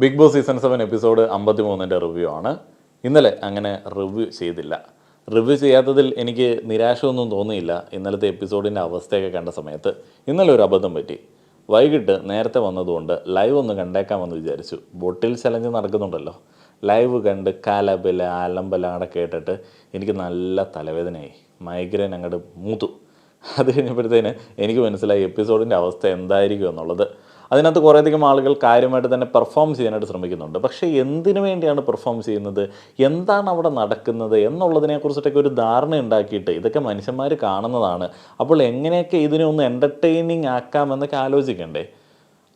Big boss season 7 episode 53ൻ്റെ review ആണ്. ഇന്നലെ അങ്ങനെ റിവ്യൂ ചെയ്തില്ല. റിവ്യൂ ചെയ്യാത്തതിൽ എനിക്ക് നിരാശയൊന്നും തോന്നിയില്ല. ഇന്നലത്തെ എപ്പിസോഡിൻ്റെ അവസ്ഥയൊക്കെ കണ്ട സമയത്ത് ഇന്നലെ ഒരു അബദ്ധം പറ്റി. വൈകിട്ട് നേരത്തെ വന്നതുകൊണ്ട് ലൈവ് ഒന്ന് കണ്ടേക്കാമെന്ന് വിചാരിച്ചു. ബോട്ടിൽ ചലഞ്ച് നടക്കുന്നുണ്ടല്ലോ, ലൈവ് കണ്ട് കലബല അലമ്പലാടെ കേട്ടിട്ട് എനിക്ക് നല്ല തലവേദനയായി. മൈഗ്രെയിൻ അങ്ങോട്ട് മൂത്തു. അത് കഴിഞ്ഞപ്പോഴത്തേന് എനിക്ക് മനസ്സിലായി എപ്പിസോഡിൻ്റെ അവസ്ഥ എന്തായിരിക്കും എന്നുള്ളത്. അതിനകത്ത് കുറേയധികം ആളുകൾ കാര്യമായിട്ട് തന്നെ പെർഫോം ചെയ്യാനായിട്ട് ശ്രമിക്കുന്നുണ്ട്. പക്ഷേ എന്തിനു വേണ്ടിയാണ് പെർഫോം ചെയ്യുന്നത്, എന്താണ് അവിടെ നടക്കുന്നത് എന്നുള്ളതിനെക്കുറിച്ചിട്ടൊക്കെ ഒരു ധാരണ ഉണ്ടാക്കിയിട്ട് ഇതൊക്കെ മനുഷ്യന്മാർ കാണുന്നതാണ്, അപ്പോൾ എങ്ങനെയൊക്കെ ഇതിനെ ഒന്ന് എൻ്റർടൈനിങ് ആക്കാമെന്നൊക്കെ ആലോചിക്കണ്ടേ.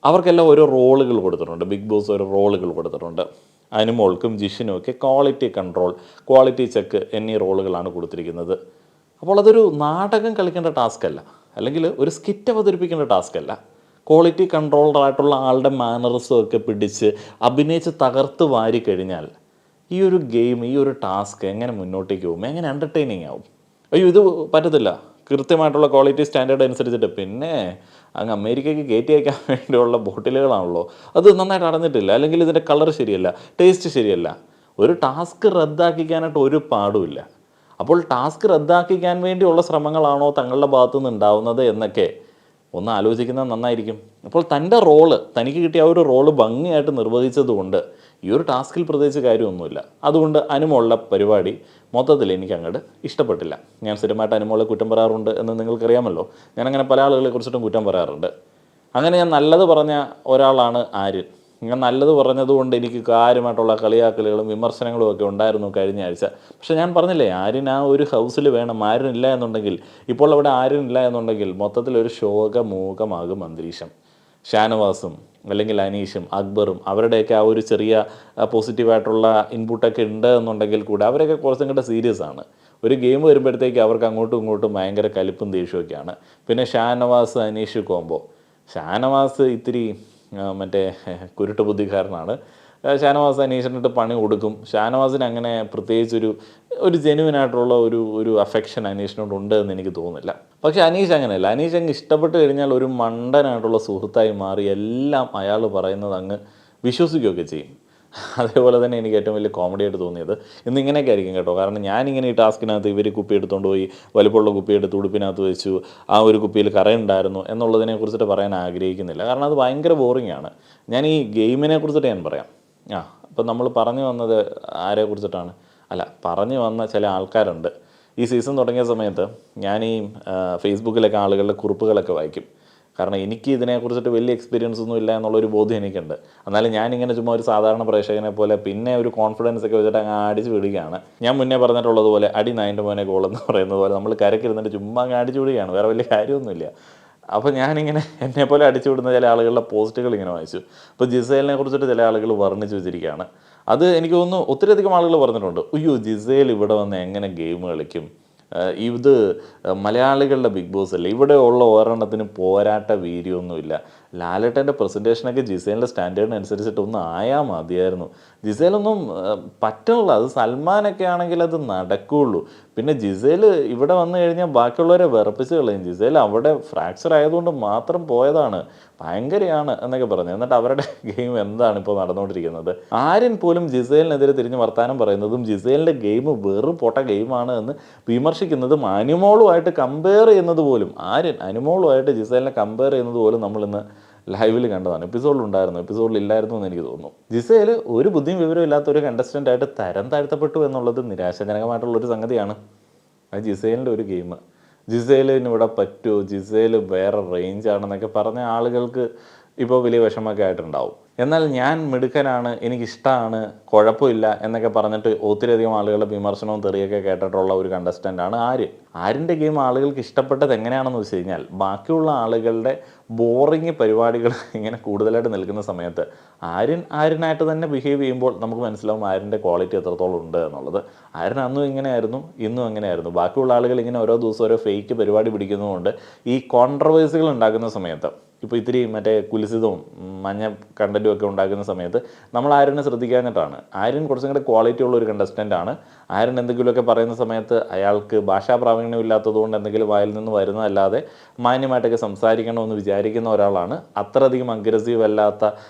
അവർക്കെല്ലാം ഓരോ റോളുകൾ കൊടുത്തിട്ടുണ്ട്. ബിഗ് ബോസ് ഓരോ റോളുകൾ കൊടുത്തിട്ടുണ്ട്. അനുമോൾക്കും ജിഷിനും ഒക്കെ ക്വാളിറ്റി കൺട്രോൾ, ക്വാളിറ്റി ചെക്ക് എന്നീ റോളുകളാണ് കൊടുത്തിരിക്കുന്നത്. അപ്പോൾ അതൊരു നാടകം കളിക്കേണ്ട ടാസ്ക് അല്ല, അല്ലെങ്കിൽ ഒരു സ്കിറ്റ് അവതരിപ്പിക്കേണ്ട ടാസ്ക് അല്ല. ക്വാളിറ്റി കൺട്രോളറായിട്ടുള്ള ആളുടെ മാനറിസം ഒക്കെ പിടിച്ച് അഭിനയിച്ച് തകർത്ത് വാരി കഴിഞ്ഞാൽ ഈ ഒരു ഗെയിം, ഈ ഒരു ടാസ്ക് എങ്ങനെ മുന്നോട്ടേക്ക് പോകും, എങ്ങനെ എൻ്റർടൈനിങ് ആവും? അയ്യോ, ഇത് പറ്റത്തില്ല. കൃത്യമായിട്ടുള്ള ക്വാളിറ്റി സ്റ്റാൻഡേർഡ് അനുസരിച്ചിട്ട് പിന്നെ അങ്ങ് അമേരിക്കയ്ക്ക് കയറ്റി അയക്കാൻ വേണ്ടിയുള്ള ബോട്ടിലുകളാണല്ലോ, അത് നന്നായിട്ട് അടഞ്ഞിട്ടില്ല, അല്ലെങ്കിൽ ഇതിൻ്റെ കളർ ശരിയല്ല, ടേസ്റ്റ് ശരിയല്ല. ഒരു ടാസ്ക് റദ്ദാക്കിക്കാനായിട്ട് ഒരു പാടുമില്ല. അപ്പോൾ ടാസ്ക് റദ്ദാക്കിക്കാൻ വേണ്ടിയുള്ള ശ്രമങ്ങളാണോ തങ്ങളുടെ ഭാഗത്തു നിന്ന് ഉണ്ടാവുന്നത് എന്നൊക്കെ ഒന്ന് ആലോചിക്കുന്നത് നന്നായിരിക്കും. അപ്പോൾ തൻ്റെ റോള്, തനിക്ക് കിട്ടിയ ആ ഒരു റോള് ഭംഗിയായിട്ട് നിർവഹിച്ചതുകൊണ്ട് ഈ ഒരു ടാസ്കിൽ പ്രത്യേകിച്ച് കാര്യമൊന്നുമില്ല. അതുകൊണ്ട് അനുമോളുടെ പരിപാടി മൊത്തത്തിൽ എനിക്ക് അങ്ങോട്ട് ഇഷ്ടപ്പെട്ടില്ല. ഞാൻ സ്ഥിരമായിട്ട് അനുമോളെ കുറ്റം പറയാറുണ്ട് എന്ന് നിങ്ങൾക്കറിയാമല്ലോ. ഞാനങ്ങനെ പല ആളുകളെ കുറിച്ചിട്ടും കുറ്റം പറയാറുണ്ട്. അങ്ങനെ ഞാൻ നല്ലത് പറഞ്ഞ ഒരാളാണ് ആര്യൻ. ഞാൻ നല്ലത് പറഞ്ഞതുകൊണ്ട് എനിക്ക് കാര്യമായിട്ടുള്ള കളിയാക്കലുകളും വിമർശനങ്ങളും ഒക്കെ ഉണ്ടായിരുന്നു കഴിഞ്ഞ ആഴ്ച. പക്ഷേ ഞാൻ പറഞ്ഞില്ലേ, ആര്യൻ ആ ഒരു ഹൗസിൽ വേണം. ആര്യൻ ഇല്ല എന്നുണ്ടെങ്കിൽ, ഇപ്പോൾ അവിടെ ആര്യൻ ഇല്ല എന്നുണ്ടെങ്കിൽ മൊത്തത്തിലൊരു ശോകമൂകമാകും അന്തരീക്ഷം. ഷാനവാസും അല്ലെങ്കിൽ അനീഷും അക്ബറും അവരുടെയൊക്കെ ആ ഒരു ചെറിയ പോസിറ്റീവായിട്ടുള്ള ഇൻപുട്ടൊക്കെ ഉണ്ട് എന്നുണ്ടെങ്കിൽ കൂടെ അവരൊക്കെ കുറച്ചും കൂടെ സീരിയസ് ആണ്. ഒരു ഗെയിം വരുമ്പോഴത്തേക്ക് അവർക്ക് അങ്ങോട്ടും ഇങ്ങോട്ടും ഭയങ്കര കലിപ്പും ദേഷ്യമൊക്കെയാണ്. പിന്നെ ഷാനവാസ് അനീഷ് കോംബോ. ഷാനവാസ് ഇത്തിരി മറ്റേ കുരുട്ട് ബുദ്ധിക്കാരനാണ്. ഷാനവാസ് അനീഷിനിട്ട് പണി കൊടുക്കും. ഷാനവാസിന് അങ്ങനെ പ്രത്യേകിച്ചൊരു ജെന്യുവനായിട്ടുള്ള ഒരു അഫെക്ഷൻ അനീഷിനോട് ഉണ്ട് എന്ന് എനിക്ക് തോന്നുന്നില്ല. പക്ഷേ അനീഷ് അങ്ങനെയല്ല. അനീഷ് അങ്ങ് ഇഷ്ടപ്പെട്ട് കഴിഞ്ഞാൽ ഒരു മണ്ടനായിട്ടുള്ള സുഹൃത്തായി മാറി എല്ലാം അയാൾ പറയുന്നത് അങ്ങ് വിശ്വസിക്കുകയൊക്കെ ചെയ്യും. അതേപോലെ തന്നെ എനിക്ക് ഏറ്റവും വലിയ കോമഡി ആയിട്ട് തോന്നിയത് ഇന്നിങ്ങനെയൊക്കെ ആയിരിക്കും കേട്ടോ. കാരണം ഞാനിങ്ങനെ ഈ ടാസ്കിനകത്ത് ഇവർ കുപ്പി എടുത്തുകൊണ്ട് പോയി വലിപ്പമുള്ള കുപ്പിയെടുത്ത് ഉടുപ്പിനകത്ത് വെച്ചു, ആ ഒരു കുപ്പിയിൽ കറയുണ്ടായിരുന്നു എന്നുള്ളതിനെ കുറിച്ചിട്ട് പറയാൻ ആഗ്രഹിക്കുന്നില്ല. കാരണം അത് ഭയങ്കര ബോറിംഗ് ആണ്. ഞാൻ ഈ ഗെയിമിനെ കുറിച്ചിട്ട് ഞാൻ പറയാം. ഇപ്പം നമ്മൾ പറഞ്ഞു വന്നത് ആരെ കുറിച്ചിട്ടാണ്? പറഞ്ഞു വന്ന ചില ആൾക്കാരുണ്ട്. ഈ സീസൺ തുടങ്ങിയ സമയത്ത് ഞാൻ ഈ ഫേസ്ബുക്കിലൊക്കെ ആളുകളുടെ കുറിപ്പുകളൊക്കെ വായിക്കും. കാരണം എനിക്ക് ഇതിനെക്കുറിച്ചിട്ട് വലിയ എക്സ്പീരിയൻസ് ഒന്നും ഇല്ല എന്നുള്ളൊരു ബോധ്യം എനിക്കുണ്ട്. എന്നാലും ഞാനിങ്ങനെ ചുമ്മാ ഒരു സാധാരണ പ്രേക്ഷകനെ പോലെ പിന്നെ ഒരു കോൺഫിഡൻസ് ഒക്കെ വെച്ചിട്ട് അങ്ങ് അടിച്ചു വിടുകയാണ്. ഞാൻ മുന്നേ പറഞ്ഞിട്ടുള്ളതുപോലെ അടി നായിൻ്റെ മോനെ ഗോൾ എന്ന് പറയുന്നത് പോലെ നമ്മൾ കരക്കിരുന്നിട്ട് ചുമ്മാ അങ്ങ് അടിച്ചു വിടുകയാണ്. വേറെ വലിയ കാര്യമൊന്നുമില്ല. അപ്പോൾ ഞാനിങ്ങനെ എന്നെപ്പോലെ അടിച്ചു വിടുന്ന ചില ആളുകളുടെ പോസ്റ്റുകൾ ഇങ്ങനെ വായിച്ചു. അപ്പോൾ ജിസേലിനെ കുറിച്ചിട്ട് ചില ആളുകൾ വർണ്ണിച്ച് വെച്ചിരിക്കുകയാണ്. അത് എനിക്ക് തോന്നുന്നു ഒത്തിരിയധികം ആളുകൾ പറഞ്ഞിട്ടുണ്ട്, അയ്യോ ജിസേൽ ഇവിടെ വന്ന് എങ്ങനെ ഗെയിം കളിക്കും, ഇത് മലയാളികളുടെ ബിഗ് ബോസ് അല്ലേ, ഇവിടെ ഉള്ള ഒരെണ്ണത്തിന് പോരാട്ട വീര്യമൊന്നുമില്ല, ലാലേട്ടൻ്റെ പ്രസൻറ്റേഷനൊക്കെ ജിസേലിൻ്റെ സ്റ്റാൻഡേർഡിനനുസരിച്ചിട്ടൊന്നും ആയാൽ മതിയായിരുന്നു, ജിസേലൊന്നും പറ്റുന്നില്ല, അത് സൽമാനൊക്കെ ആണെങ്കിൽ അത് നടക്കുകയുള്ളൂ, പിന്നെ ജിസേൽ ഇവിടെ വന്നു കഴിഞ്ഞാൽ ബാക്കിയുള്ളവരെ വിറപ്പിച്ച് കളയും, ജിസേൽ അവിടെ ഫ്രാക്ചർ ആയതുകൊണ്ട് മാത്രം പോയതാണ്, ഭയങ്കരയാണ് എന്നൊക്കെ പറഞ്ഞു. എന്നിട്ട് അവരുടെ ഗെയിം എന്താണ് ഇപ്പോൾ നടന്നുകൊണ്ടിരിക്കുന്നത്? ആര്യൻ പോലും ജിസേലിനെതിരെ തിരിഞ്ഞ് വർത്താനം പറയുന്നതും ജിസേലിൻ്റെ ഗെയിം വെറും പൊട്ട ഗെയിമാണ് എന്ന് വിമർശിക്കുന്നതും അനുമോളുമായിട്ട് കമ്പയർ ചെയ്യുന്നത് പോലും, ആര്യൻ അനുമോളുമായിട്ട് ജിസേലിനെ കമ്പയർ ചെയ്യുന്നത് പോലും നമ്മളിന്ന് ലൈവിൽ കണ്ടതാണ്. എപ്പിസോഡിലുണ്ടായിരുന്നു, എപ്പിസോഡിലില്ലായിരുന്നു എന്ന് എനിക്ക് തോന്നുന്നു. ജിസേൽ ഒരു ബുദ്ധിയും വിവരവും ഇല്ലാത്ത ഒരു കണ്ടസ്റ്റൻ്റായിട്ട് തരം താഴ്ത്തപ്പെട്ടു എന്നുള്ളത് നിരാശാജനകമായിട്ടുള്ളൊരു സംഗതിയാണ്. അത് ജിസേലിൻ്റെ ഒരു ഗെയിം. ജിസേലിന് ഇവിടെ പറ്റുമോ, ജിസേൽ വേറെ റേഞ്ചാണെന്നൊക്കെ പറഞ്ഞ ആളുകൾക്ക് ഇപ്പോൾ വലിയ വിഷമമൊക്കെ ആയിട്ടുണ്ടാവും. എന്നാൽ ഞാൻ മിടുക്കനാണ്, എനിക്കിഷ്ടമാണ്, കുഴപ്പമില്ല എന്നൊക്കെ പറഞ്ഞിട്ട് ഒത്തിരിയധികം ആളുകളുടെ വിമർശനവും തെറിയൊക്കെ കേട്ടിട്ടുള്ള ഒരു കണ്ടസ്റ്റൻ്റാണ് ആര്യൻ. ആര്യൻ്റെ ഗെയിം ആളുകൾക്ക് ഇഷ്ടപ്പെട്ടത് എങ്ങനെയാണെന്ന് വെച്ച് കഴിഞ്ഞാൽ, ബാക്കിയുള്ള ആളുകളുടെ ബോറിങ് പരിപാടികൾ ഇങ്ങനെ കൂടുതലായിട്ട് നിൽക്കുന്ന സമയത്ത് ആര്യനായിട്ട് തന്നെ ബിഹേവ് ചെയ്യുമ്പോൾ നമുക്ക് മനസ്സിലാവും ആര്യൻ്റെ ക്വാളിറ്റി എത്രത്തോളം ഉണ്ട് എന്നുള്ളത്. ആര്യൻ അന്നും ഇങ്ങനെയായിരുന്നു, ഇന്നും അങ്ങനെയായിരുന്നു. ബാക്കിയുള്ള ആളുകൾ ഇങ്ങനെ ഓരോ ദിവസം ഓരോ ഫേക്ക് പരിപാടി പിടിക്കുന്നതുകൊണ്ട് ഈ കോൺട്രവേഴ്സികൾ ഉണ്ടാക്കുന്ന സമയത്ത് ഇപ്പോൾ ഇത്തിരി മറ്റേ കുലിസിതവും മഞ്ഞ കണ്ടൻറ്റും ഒക്കെ ഉണ്ടാക്കുന്ന സമയത്ത് നമ്മൾ ആര്യനെ ശ്രദ്ധിക്കാഞ്ഞിട്ടാണ്. ആര്യൻ കുറച്ചും കൂടെ ക്വാളിറ്റി ഉള്ള ഒരു കണ്ടസ്റ്റൻ്റ് ആണ്. ആര്യൻ എന്തെങ്കിലുമൊക്കെ പറയുന്ന സമയത്ത് അയാൾക്ക് ഭാഷാ പ്രാവീണ്യം ഇല്ലാത്തതുകൊണ്ട് എന്തെങ്കിലും വായിൽ നിന്ന് വരുന്നതല്ലാതെ മാന്യമായിട്ടൊക്കെ സംസാരിക്കണമെന്ന് വിചാരിക്കുന്ന ഒരാളാണ്. അത്രയധികം അഗ്രസീവ് അല്ലാത്ത,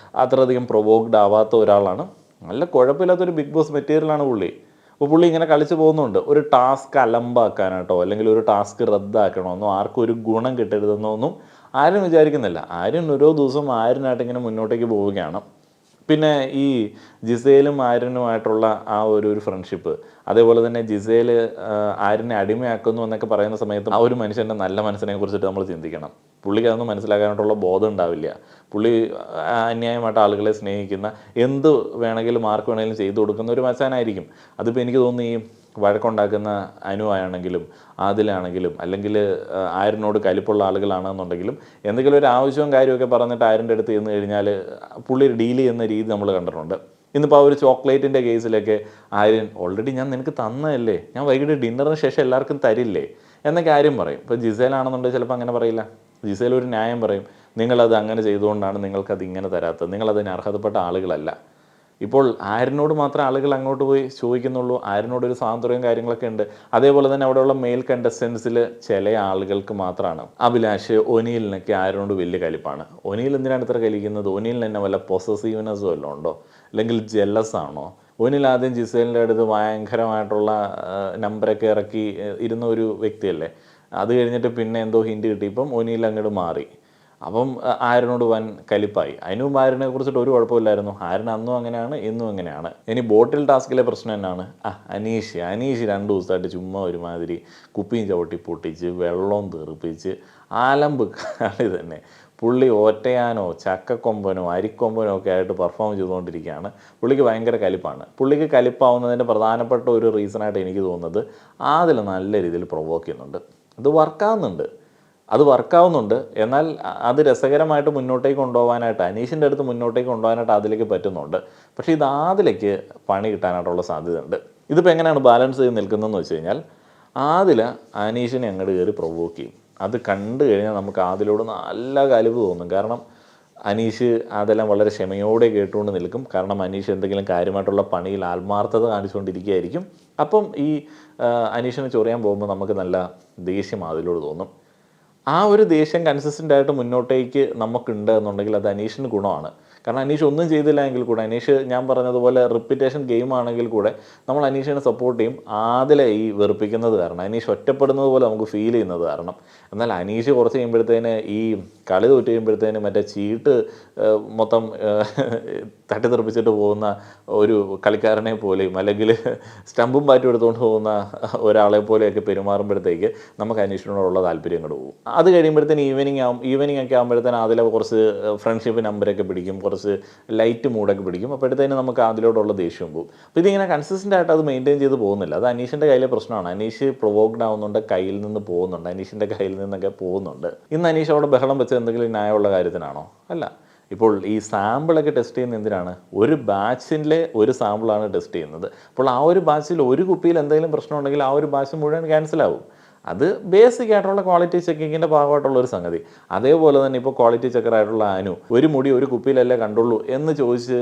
അത്രയധികം പ്രൊവോക്ഡ് ആവാത്ത ഒരാളാണ്. നല്ല കുഴപ്പമില്ലാത്തൊരു ബിഗ് ബോസ് മെറ്റീരിയലാണ് പുള്ളി. അപ്പോൾ പുള്ളി ഇങ്ങനെ കളിച്ച് പോകുന്നുണ്ട്. ഒരു ടാസ്ക് അലമ്പാക്കാനായിട്ടോ അല്ലെങ്കിൽ ഒരു ടാസ്ക് റദ്ദാക്കണമെന്നോ ആർക്കും ഒരു ഗുണം കിട്ടരുതെന്നോ ഒന്നും ആരും വിചാരിക്കുന്നില്ല. ആരും ഓരോ ദിവസവും ആര്യനായിട്ട് ഇങ്ങനെ മുന്നോട്ടേക്ക് പോവുകയാണ്. പിന്നെ ഈ ജിസേലും ആര്യനുമായിട്ടുള്ള ആ ഒരു ഫ്രണ്ട്ഷിപ്പ്, അതേപോലെ തന്നെ ജിസേൽ ആര്യനെ അടിമയാക്കുന്നു എന്നൊക്കെ പറയുന്ന സമയത്ത് ആ ഒരു മനുഷ്യൻ്റെ നല്ല മനസ്സിനെ കുറിച്ചിട്ട് നമ്മൾ ചിന്തിക്കണം. പുള്ളിക്ക് അതൊന്നും മനസ്സിലാക്കാനായിട്ടുള്ള ബോധം ഉണ്ടാവില്ല. പുള്ളി അന്യായമായിട്ട് ആളുകളെ സ്നേഹിക്കുന്ന, എന്ത് വേണമെങ്കിലും ആർക്ക് വേണമെങ്കിലും ചെയ്തു കൊടുക്കുന്ന ഒരു മച്ചാനായിരിക്കും. അതിപ്പോൾ എനിക്ക് തോന്നുന്നു ഈ വഴക്കുണ്ടാക്കുന്ന അനുവാണെങ്കിലും ആദിലാണെങ്കിലും അല്ലെങ്കിൽ ആര്യനോട് കലിപ്പുള്ള ആളുകളാണെന്നുണ്ടെങ്കിലും എന്തെങ്കിലും ഒരു ആവശ്യവും കാര്യമൊക്കെ പറഞ്ഞിട്ട് ആര്യൻ്റെ അടുത്ത് ചെന്ന് കഴിഞ്ഞാൽ പുള്ളി ഡീൽ ചെയ്യുന്ന രീതി നമ്മൾ കണ്ടിട്ടുണ്ട്. ഇന്നിപ്പോൾ ആ ഒരു ചോക്ലേറ്റിൻ്റെ കേസിലൊക്കെ ആര്യൻ ഓൾറെഡി ഞാൻ നിനക്ക് തന്നതല്ലേ, ഞാൻ വൈകിട്ട് ഡിന്നറിന് ശേഷം എല്ലാവർക്കും തരില്ലേ എന്നൊക്കെ ആര്യം പറയും. ഇപ്പോൾ ജിസേലാണെന്നുണ്ടെങ്കിൽ ചിലപ്പോൾ അങ്ങനെ പറയില്ല. ജിസേൽ ഒരു ന്യായം പറയും, നിങ്ങളത് അങ്ങനെ ചെയ്തുകൊണ്ടാണ് നിങ്ങൾക്കത് ഇങ്ങനെ തരാത്തത്, നിങ്ങളതിന് അർഹതപ്പെട്ട ആളുകളല്ല. ഇപ്പോൾ ആര്യനോട് മാത്രമേ ആളുകൾ അങ്ങോട്ട് പോയി ചോദിക്കുന്നുള്ളൂ. ആര്യനോടൊരു സ്വാതന്ത്ര്യവും കാര്യങ്ങളൊക്കെ ഉണ്ട്. അതേപോലെ തന്നെ അവിടെയുള്ള മെയിൽ കണ്ടസ്റ്റൻസിൽ ചില ആളുകൾക്ക് മാത്രമാണ്. അഭിലാഷ്, ഒനീലിനൊക്കെ ആര്യനോട് വലിയ കലിപ്പാണ്. ഒനീൽ എന്തിനാണ് ഇത്ര കലിക്കുന്നത്? ഒനീലിന് തന്നെ വല്ല പൊസസീവ്നെസ്സും വല്ലതും ഉണ്ടോ? അല്ലെങ്കിൽ ജെല്ലസ് ആണോ? ഒനിൽ ആദ്യം ജിസേലിൻ്റെ അടുത്ത് ഭയങ്കരമായിട്ടുള്ള നമ്പറൊക്കെ ഇറക്കി ഇരുന്ന ഒരു വ്യക്തിയല്ലേ. അത് കഴിഞ്ഞിട്ട് പിന്നെ എന്തോ ഹിൻഡ് കിട്ടിയപ്പം ഒനിൽ അങ്ങോട്ട് മാറി. അപ്പം ആര്യനോട് വൻ കലിപ്പായി. അതിന് മുമ്പ് ആര്യനെ കുറിച്ചിട്ട് ഒരു കുഴപ്പമില്ലായിരുന്നു. ആര്യൻ അന്നും അങ്ങനെയാണ്, ഇന്നും അങ്ങനെയാണ്. ഇനി ബോട്ടിൽ ടാസ്കിലെ പ്രശ്നം എന്നാണ്? അനീഷ് 2 ദിവസമായിട്ട് ചുമ്മാ ഒരുമാതിരി കുപ്പിയും ചവിട്ടി പൊട്ടിച്ച് വെള്ളവും തെറിപ്പിച്ച് ആലമ്പ് കളി തന്നെ. പുള്ളി ഒറ്റയാനോ ചക്കക്കൊമ്പനോ അരിക്കൊമ്പനോ ഒക്കെ ആയിട്ട് പെർഫോം ചെയ്തുകൊണ്ടിരിക്കുകയാണ്. പുള്ളിക്ക് ഭയങ്കര കലിപ്പാണ്. പുള്ളിക്ക് കലിപ്പാവുന്നതിൻ്റെ പ്രധാനപ്പെട്ട ഒരു റീസണായിട്ട് എനിക്ക് തോന്നുന്നത് അതിൽ നല്ല രീതിയിൽ പ്രൊവോക്ക് ചെയ്യുന്നുണ്ട്. അത് വർക്കാവുന്നുണ്ട്. എന്നാൽ അത് രസകരമായിട്ട് മുന്നോട്ടേക്ക് കൊണ്ടുപോകാനായിട്ട്, അനീഷിൻ്റെ അടുത്ത് മുന്നോട്ടേക്ക് കൊണ്ടുപോകാനായിട്ട് അതിലേക്ക് പറ്റുന്നുണ്ട്. പക്ഷേ ഇത് അതിലേക്ക് പണി കിട്ടാനായിട്ടുള്ള സാധ്യതയുണ്ട്. ഇതിപ്പോൾ എങ്ങനെയാണ് ബാലൻസ് ചെയ്ത് നിൽക്കുന്നതെന്ന് വെച്ച് കഴിഞ്ഞാൽ, ആദില അനീഷിനെ അങ്ങോട്ട് കയറി പ്രൊവോക്ക് ചെയ്യും. അത് കണ്ടു കഴിഞ്ഞാൽ നമുക്ക് ആദിലോട് നല്ല കലിവ് തോന്നും. കാരണം അനീഷ് അതെല്ലാം വളരെ ക്ഷമയോടെ കേട്ടുകൊണ്ട് നിൽക്കും. കാരണം അനീഷ് എന്തെങ്കിലും കാര്യമായിട്ടുള്ള പണിയിൽ ആത്മാർത്ഥത കാണിച്ചുകൊണ്ടിരിക്കുകയായിരിക്കും. അപ്പം ഈ അനീഷിനെ ചൊറിയാൻ പോകുമ്പോൾ നമുക്ക് നല്ല ദേഷ്യം അതിലോട് തോന്നും. ആ ഒരു ദേഷ്യം കൺസിസ്റ്റൻ്റ് ആയിട്ട് മുന്നോട്ടേക്ക് നമുക്കുണ്ട് എന്നുണ്ടെങ്കിൽ അത് അനീഷിന് ഗുണമാണ്. കാരണം അനീഷ് ഒന്നും ചെയ്തില്ല എങ്കിൽ കൂടെ, അനീഷ് ഞാൻ പറഞ്ഞതുപോലെ റിപ്പീറ്റേഷൻ ഗെയിം ആണെങ്കിൽ കൂടെ നമ്മൾ അനീഷിനെ സപ്പോർട്ട് ചെയ്യും. ആദിലെ ഈ വെറുപ്പിക്കുന്നത് കാരണം, അനീഷ് ഒറ്റപ്പെടുന്നത് പോലെ നമുക്ക് ഫീൽ ചെയ്യുന്നത് കാരണം. എന്നാൽ അനീഷ് കുറച്ച് കഴിയുമ്പോഴത്തേന് ഈ കളി തോറ്റ് കഴിയുമ്പോഴത്തേന് മറ്റേ ചീട്ട് മൊത്തം തട്ടിത്തെറിപ്പിച്ചിട്ട് പോകുന്ന ഒരു കളിക്കാരനെ പോലെയും അല്ലെങ്കിൽ സ്റ്റമ്പും ബാറ്റും എടുത്തുകൊണ്ട് പോകുന്ന ഒരാളെ പോലെയൊക്കെ പെരുമാറുമ്പോഴത്തേക്ക് നമുക്ക് അനീഷിനോടുള്ള താല്പര്യം അങ്ങോട്ട് പോകും. അത് കഴിയുമ്പോഴത്തേന് ഈവനിങ് ഒക്കെ ആകുമ്പോഴത്തേന് അതിലെ കുറച്ച് ഫ്രണ്ട്ഷിപ്പ് നമ്പരൊക്കെ പിടിക്കും, കുറച്ച് ലൈറ്റ് മൂഡൊക്കെ പിടിക്കും. അപ്പോഴത്തേന് നമുക്ക് അതിലോട്ടുള്ള ദേഷ്യം പോകും. അപ്പോൾ ഇതിങ്ങനെ കൺസിസ്റ്റൻ്റ് ആയിട്ട് അത് മെയിൻറ്റെയിൻ ചെയ്ത് പോകുന്നില്ല. അത് അനീഷിൻ്റെ കയ്യിലെ പ്രശ്നമാണ്. അനീഷ് പ്രൊവോക്ഡ് ആവുന്നുണ്ട്, കയ്യിൽ നിന്ന് പോകുന്നുണ്ട്, അനീഷിൻ്റെ കയ്യിൽ നിന്നൊക്കെ പോകുന്നുണ്ട്. ഇന്ന് അനീഷ് അവിടെ ബഹളം വെച്ച് എന്തെങ്കിലും ന്യായമുള്ള കാര്യത്തിനാണോ? അല്ല. ഇപ്പോൾ ഈ സാമ്പിളൊക്കെ ടെസ്റ്റ് ചെയ്യുന്നത് എന്തിനാണ്? ഒരു ബാച്ചിലെ ഒരു സാമ്പിളാണ് ടെസ്റ്റ് ചെയ്യുന്നത്. അപ്പോൾ ആ ഒരു ബാച്ചിൽ ഒരു കുപ്പിയിൽ എന്തെങ്കിലും പ്രശ്നം ഉണ്ടെങ്കിൽ ആ ഒരു ബാച്ച് മുഴുവൻ ക്യാൻസലാവും. അത് ബേസിക് ആയിട്ടുള്ള ക്വാളിറ്റി ചെക്കിങ്ങിൻ്റെ ഭാഗമായിട്ടുള്ളൊരു സംഗതി. അതേപോലെ തന്നെ ഇപ്പോൾ ക്വാളിറ്റി ചെക്കറായിട്ടുള്ള അനു ഒരു മുടി ഒരു കുപ്പിയിലല്ലേ കണ്ടുള്ളൂ എന്ന് ചോദിച്ച്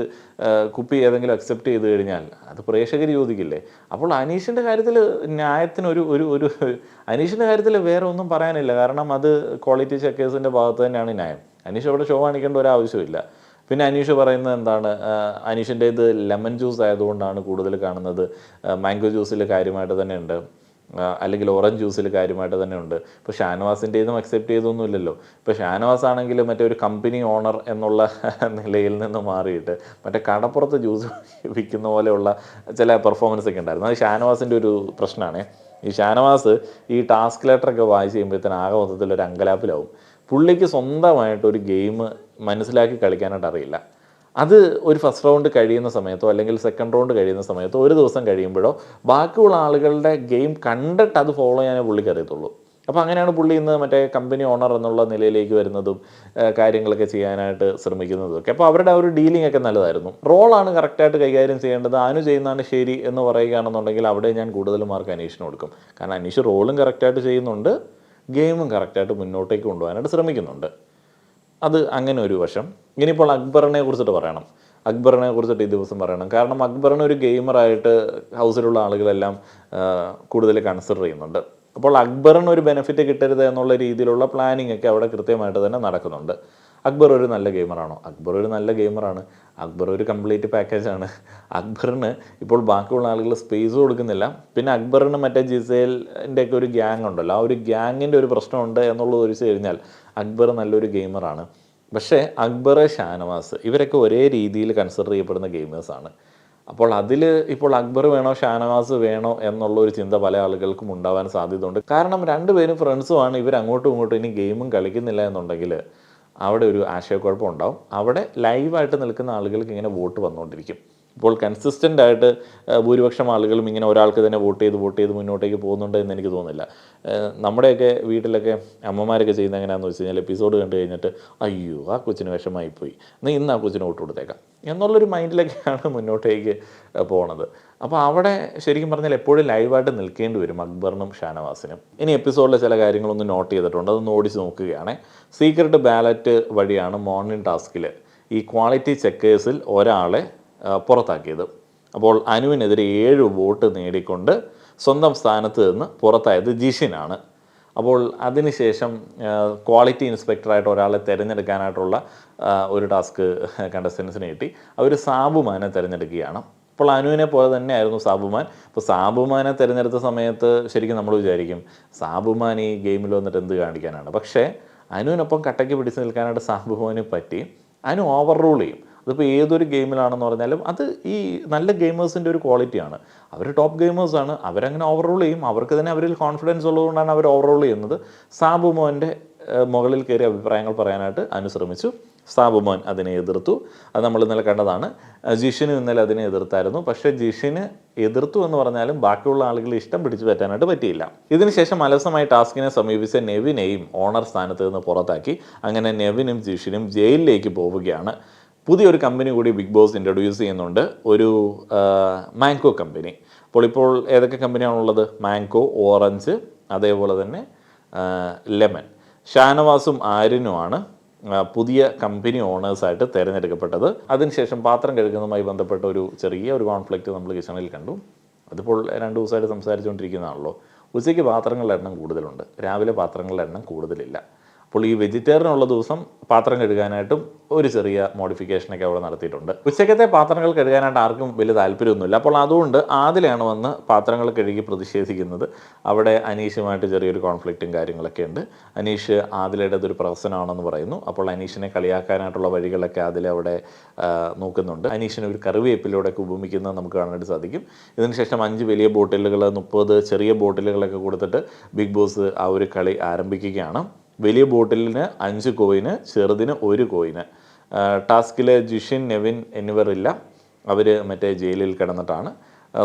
കുപ്പി ഏതെങ്കിലും അക്സെപ്റ്റ് ചെയ്ത് കഴിഞ്ഞാൽ അത് പ്രേക്ഷകർ ചോദിക്കില്ലേ? അപ്പോൾ അനീഷിൻ്റെ കാര്യത്തിൽ ന്യായത്തിന് ഒരു അനീഷിൻ്റെ കാര്യത്തിൽ വേറെ ഒന്നും പറയാനില്ല. കാരണം അത് ക്വാളിറ്റി ചെക്കേഴ്സിൻ്റെ ഭാഗത്ത് തന്നെയാണ് ന്യായം. അനീഷ് അവിടെ ഷോ കാണിക്കേണ്ട ഒരു ആവശ്യമില്ല. പിന്നെ അനീഷ് പറയുന്നത് എന്താണ്? അനീഷിൻ്റെ ഇത് ലെമൺ ജ്യൂസ് ആയതുകൊണ്ടാണ് കൂടുതൽ കാണുന്നത്, മാംഗോ ജ്യൂസിൽ കാര്യമായിട്ട് തന്നെ ഉണ്ട്, അല്ലെങ്കിൽ ഓറഞ്ച് ജ്യൂസിൽ കാര്യമായിട്ട് തന്നെ ഉണ്ട്. ഇപ്പോൾ ഷാനവാസിൻ്റെ ഇതും അക്സെപ്റ്റ് ചെയ്തൊന്നുമില്ലല്ലോ. ഇപ്പോൾ ഷാനവാസ് ആണെങ്കിൽ മറ്റേ ഒരു കമ്പനി ഓണർ എന്നുള്ള നിലയിൽ നിന്ന് മാറിയിട്ട് മറ്റേ കടപ്പുറത്ത് ജ്യൂസ് വിൽക്കുന്ന പോലെയുള്ള ചില പെർഫോമൻസ് ഒക്കെ ഉണ്ടായിരുന്നു. അത് ഷാനവാസിൻ്റെ ഒരു പ്രശ്നമാണ്. ഈ ഷാനവാസ് ഈ ടാസ്ക് ലെറ്ററൊക്കെ വായിച്ച് കഴിയുമ്പോഴത്തേന് ആകെ മൊത്തത്തിൽ ഒരു അങ്കലാപ്പിലാവും. പുള്ളിക്ക് സ്വന്തമായിട്ടൊരു ഗെയിം മനസ്സിലാക്കി കളിക്കാനായിട്ട് അറിയില്ല. അത് ഒരു ഫസ്റ്റ് റൗണ്ട് കഴിയുന്ന സമയത്തോ അല്ലെങ്കിൽ സെക്കൻഡ് റൗണ്ട് കഴിയുന്ന സമയത്തോ ഒരു ദിവസം കഴിയുമ്പോഴോ ബാക്കിയുള്ള ആളുകളുടെ ഗെയിം കണ്ടിട്ട് അത് ഫോളോ ചെയ്യാനേ പുള്ളിക്ക് അറിയത്തുള്ളൂ. അപ്പോൾ അങ്ങനെയാണ് പുള്ളി ഇന്ന് മറ്റേ കമ്പനി ഓണർ എന്നുള്ള നിലയിലേക്ക് വരുന്നതും കാര്യങ്ങളൊക്കെ ചെയ്യാനായിട്ട് ശ്രമിക്കുന്നതും ഒക്കെ. അപ്പോൾ അവരുടെ ഒരു ഡീലിംഗ് ഒക്കെ നല്ലതായിരുന്നു. റോളാണ് കറക്റ്റായിട്ട് കൈകാര്യം ചെയ്യേണ്ടത്, അനു ചെയ്യുന്നതാണ് ശരി എന്ന് പറയുകയാണെന്നുണ്ടെങ്കിൽ അവിടെ ഞാൻ കൂടുതൽ മാർക്ക് അനീഷിന് കൊടുക്കും. കാരണം അനീഷ് റോളും കറക്റ്റായിട്ട് ചെയ്യുന്നുണ്ട്, ഗെയിമും കറക്റ്റായിട്ട് മുന്നോട്ടേക്ക് കൊണ്ടുപോകാനായിട്ട് ശ്രമിക്കുന്നുണ്ട്. അത് അങ്ങനെ ഒരു വശം. ഇനിയിപ്പോൾ അക്ബറിനെ കുറിച്ചിട്ട് പറയണം. അക്ബറിനെ കുറിച്ചിട്ട് ഈ ദിവസം പറയണം. കാരണം അക്ബറിനെ ഒരു ഗെയിമറായിട്ട് ഹൗസിലുള്ള ആളുകളെല്ലാം കൂടുതൽ കൺസിഡർ ചെയ്യുന്നുണ്ട്. അപ്പോൾ അക്ബറിന് ഒരു ബെനിഫിറ്റ് കിട്ടരുത് എന്നുള്ള രീതിയിലുള്ള പ്ലാനിങ് ഒക്കെ അവിടെ കൃത്യമായിട്ട് തന്നെ നടക്കുന്നുണ്ട്. അക്ബർ ഒരു നല്ല ഗെയിമറാണോ? അക്ബർ ഒരു നല്ല ഗെയിമറാണ്. അക്ബർ ഒരു കംപ്ലീറ്റ് പാക്കേജാണ്. അക്ബറിന് ഇപ്പോൾ ബാക്കിയുള്ള ആളുകൾ സ്പേസ് കൊടുക്കുന്നില്ല. പിന്നെ അക്ബറിന് മറ്റേ ജിസേലിൻ്റെ ഒക്കെ ഒരു ഗ്യാങ് ഉണ്ടല്ലോ, ആ ഒരു ഗ്യാങ്ങിൻ്റെ ഒരു പ്രശ്നമുണ്ട് എന്നുള്ളത് ഒഴിച്ച് കഴിഞ്ഞാൽ അക്ബർ നല്ലൊരു ഗെയിമറാണ്. പക്ഷേ അക്ബർ, ഷാനവാസ് ഇവരൊക്കെ ഒരേ രീതിയിൽ കൺസിഡർ ചെയ്യപ്പെടുന്ന ഗെയിമേഴ്സാണ്. അപ്പോൾ അതിൽ ഇപ്പോൾ അക്ബർ വേണോ ഷാനവാസ് വേണോ എന്നുള്ള ഒരു ചിന്ത പല ആളുകൾക്കും ഉണ്ടാവാൻ സാധ്യതയുണ്ട്. കാരണം രണ്ടുപേരും ഫ്രണ്ട്സുമാണ്. ഇവർ അങ്ങോട്ടും ഇങ്ങോട്ടും ഇനി ഗെയിമും കളിക്കുന്നില്ല എന്നുണ്ടെങ്കിൽ അവിടെ ഒരു ആശയക്കുഴപ്പം ഉണ്ടാവും. അവിടെ ലൈവായിട്ട് നിൽക്കുന്ന ആളുകൾക്ക് ഇങ്ങനെ വോട്ട് വന്നുകൊണ്ടിരിക്കും. ഇപ്പോൾ കൺസിസ്റ്റൻ്റ് ആയിട്ട് ഭൂരിപക്ഷം ആളുകളും ഇങ്ങനെ ഒരാൾക്ക് തന്നെ വോട്ട് ചെയ്ത് മുന്നോട്ടേക്ക് പോകുന്നുണ്ട് എന്ന് എനിക്ക് തോന്നുന്നില്ല. നമ്മുടെയൊക്കെ വീട്ടിലൊക്കെ അമ്മമാരൊക്കെ ചെയ്യുന്നത് എങ്ങനെയാണെന്ന് വെച്ച് കഴിഞ്ഞാൽ എപ്പിസോഡ് കണ്ടു കഴിഞ്ഞിട്ട് അയ്യോ ആ കൊച്ചിന് വിഷമമായിപ്പോയി, എന്നാൽ ഇന്ന് ആ കൊച്ചിന് വോട്ട് കൊടുത്തേക്കാം എന്നുള്ളൊരു മൈൻഡിലൊക്കെയാണ് മുന്നോട്ടേക്ക് പോണത്. അപ്പോൾ അവിടെ ശരിക്കും പറഞ്ഞാൽ എപ്പോഴും ലൈവായിട്ട് നിൽക്കേണ്ടി വരും അക്ബറിനും ഷാനവാസിനും. ഇനി എപ്പിസോഡിലെ ചില കാര്യങ്ങളൊന്ന് നോട്ട് ചെയ്തിട്ടുണ്ട്, അതൊന്ന് ഓടിച്ച് നോക്കുകയാണ്. സീക്രട്ട് ബാലറ്റ് വഴിയാണ് മോർണിംഗ് ടാസ്കിൽ ഈ ക്വാളിറ്റി ചെക്കേഴ്സിൽ ഒരാളെ പുറത്താക്കിയത്. അപ്പോൾ അനുവിനെതിരെ 7 വോട്ട് നേടിക്കൊണ്ട് സ്വന്തം സ്ഥാനത്ത് നിന്ന് പുറത്തായത് ജിഷിനാണ്. അപ്പോൾ അതിനുശേഷം ക്വാളിറ്റി ഇൻസ്പെക്ടറായിട്ട് ഒരാളെ തിരഞ്ഞെടുക്കാനായിട്ടുള്ള ഒരു ടാസ്ക് കണ്ടസ്റ്റൻസിന് കിട്ടി. അവർ സാബുമാനെ തിരഞ്ഞെടുക്കുകയാണ്. അപ്പോൾ അനുവിനെ പോലെ തന്നെയായിരുന്നു സാബുമാൻ. അപ്പോൾ സാബുമാനെ തിരഞ്ഞെടുത്ത സമയത്ത് ശരിക്കും നമ്മൾ വിചാരിക്കും സാബുമാൻ ഈ ഗെയിമിൽ വന്നിട്ട് എന്ത് കാണിക്കാനാണ്. പക്ഷേ അനുവിനൊപ്പം കട്ടയ്ക്ക് പിടിച്ച് നിൽക്കാനായിട്ട് സാബുമാന് പറ്റി. അനു ഓവർ റൂൾ ചെയ്യും. അതിപ്പോൾ ഏതൊരു ഗെയിമിലാണെന്ന് പറഞ്ഞാലും അത് ഈ നല്ല ഗെയിമേഴ്സിൻ്റെ ഒരു ക്വാളിറ്റിയാണ്. അവർ ടോപ്പ് ഗെയിമേഴ്സാണ്, അവരങ്ങനെ ഓവർ റൂൾ ചെയ്യും. അവർക്ക് തന്നെ അവരിൽ കോൺഫിഡൻസ് ഉള്ളതുകൊണ്ടാണ് അവർ ഓവർ റൂൾ ചെയ്യുന്നത്. സാബുമോൻ്റെ മുകളിൽ കയറി അഭിപ്രായങ്ങൾ പറയാനായിട്ട് അനുശ്രമിച്ചു. സാബുമോൻ അതിനെ എതിർത്തു. അത് നമ്മൾ ഇന്നലെ കണ്ടതാണ്. ജിഷിന് ഇന്നലെ അതിനെ എതിർത്തായിരുന്നു. പക്ഷേ ജിഷിന് എതിർത്തു എന്ന് പറഞ്ഞാലും ബാക്കിയുള്ള ആളുകൾ ഇഷ്ടം പിടിച്ചു പറ്റാനായിട്ട് പറ്റിയില്ല. ഇതിനുശേഷം അലസമായി ടാസ്കിനെ സമീപിച്ച നെവിനെയും ഓണർ സ്ഥാനത്ത് നിന്ന് പുറത്താക്കി. അങ്ങനെ നെവിനും ജിഷിനും ജയിലിലേക്ക് പോവുകയാണ്. പുതിയൊരു കമ്പനി കൂടി ബിഗ് ബോസ് ഇൻട്രൊഡ്യൂസ് ചെയ്യുന്നുണ്ട്, ഒരു മാങ്കോ കമ്പനി. ഇപ്പോൾ ഏതൊക്കെ കമ്പനിയാണുള്ളത്? മാങ്കോ, ഓറഞ്ച്, അതേപോലെ തന്നെ ലെമൺ. ഷാനവാസും ആര്യനുമാണ് പുതിയ കമ്പനി ഓണേഴ്സായിട്ട് തിരഞ്ഞെടുക്കപ്പെട്ടത്. അതിനുശേഷം പാത്രം കഴുകുന്നതുമായി ബന്ധപ്പെട്ട ഒരു ചെറിയ കോൺഫ്ലിക്റ്റ് നമ്മൾ കിച്ചണിൽ കണ്ടു. അതിപ്പോൾ 2 ദിവസമായിട്ട് സംസാരിച്ചുകൊണ്ടിരിക്കുന്നതാണല്ലോ. ഉച്ചയ്ക്ക് പാത്രങ്ങളുടെ എണ്ണം കൂടുതലുണ്ട്, രാവിലെ പാത്രങ്ങളുടെ എണ്ണം കൂടുതലില്ല. അപ്പോൾ ഈ വെജിറ്റേറിയനുള്ള ദിവസം പാത്രം കഴുകാനായിട്ടും ഒരു ചെറിയ മോഡിഫിക്കേഷനൊക്കെ അവിടെ നടത്തിയിട്ടുണ്ട്. ഉച്ചക്കത്തെ പാത്രങ്ങൾ കഴുകാനായിട്ട് ആർക്കും വലിയ താല്പര്യമൊന്നുമില്ല. അപ്പോൾ അതുകൊണ്ട് ആദിലാണ് വന്ന് പാത്രങ്ങൾ കഴുകി പ്രതിഷേധിക്കുന്നത്. അവിടെ അനീഷുമായിട്ട് ചെറിയൊരു കോൺഫ്ലിക്റ്റും കാര്യങ്ങളൊക്കെ ഉണ്ട്. അനീഷ് ആദിലയുടേതൊരു പ്രശ്നമാണെന്ന് പറയുന്നു. അപ്പോൾ അനീഷിനെ കളിയാക്കാനായിട്ടുള്ള വഴികളൊക്കെ ആദില അവിടെ നോക്കുന്നുണ്ട്. അനീഷിനെ ഒരു കറിവേപ്പിലൂടെയൊക്കെ ഉപമിക്കുന്നത് നമുക്ക് കാണാനായിട്ട് സാധിക്കും. ഇതിനുശേഷം 5 വലിയ ബോട്ടിലുകൾ, 30 ചെറിയ ബോട്ടിലുകളൊക്കെ കൊടുത്തിട്ട് ബിഗ് ബോസ് ആ ഒരു കളി ആരംഭിക്കുകയാണ്. വലിയ ബോട്ടിലിന് 5 കോയിന്, ചെറുതിന് 1 കോയിന്. ടാസ്കിൽ ജിഷിൻ, നെവിൻ എന്നിവരില്ല. അവർ മറ്റേ ജയിലിൽ കിടന്നിട്ടാണ്